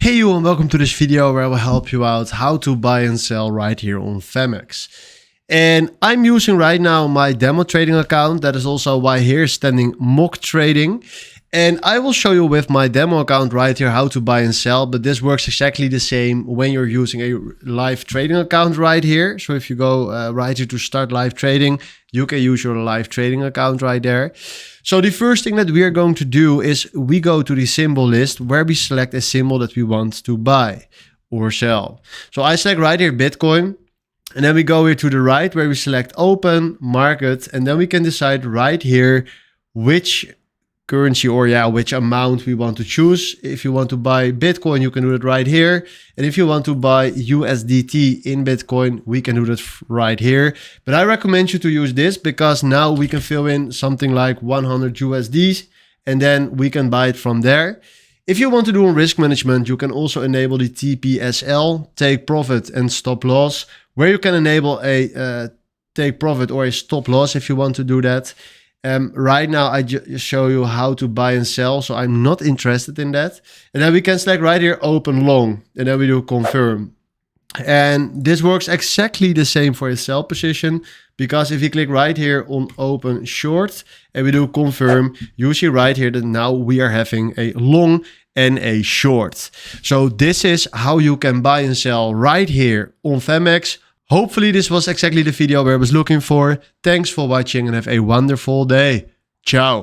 Hey you, and welcome to this video where I will help you out how to buy and sell right here on Phemex. And I'm using right now my demo trading account. That is also why here is standing mock trading. And I will show you with my demo account right here how to buy and sell, but this works exactly the same when you're using a live trading account right here. So if you go right here to start live trading, you can use your live trading account right there. So the first thing that we are going to do is we go to the symbol list where we select a symbol that we want to buy or sell. So I select right here Bitcoin, and then we go here to the right where we select open market, and then we can decide right here which currency or which amount we want to choose. If you want to buy Bitcoin, you can do it right here. And if you want to buy USDT in Bitcoin, we can do that right here. But I recommend you to use this because now we can fill in something like 100 USDs and then we can buy it from there. If you want to do risk management, you can also enable the TPSL, take profit and stop loss, where you can enable a take profit or a stop loss if you want to do that. Right now, I just show you how to buy and sell, so I'm not interested in that. And then we can select right here, open long, and then we do confirm. And this works exactly the same for a sell position, because if you click right here on open short and we do confirm, you see right here that now we are having a long and a short. So this is how you can buy and sell right here on Phemex. Hopefully this was exactly the video where I was looking for. Thanks for watching and have a wonderful day. Ciao.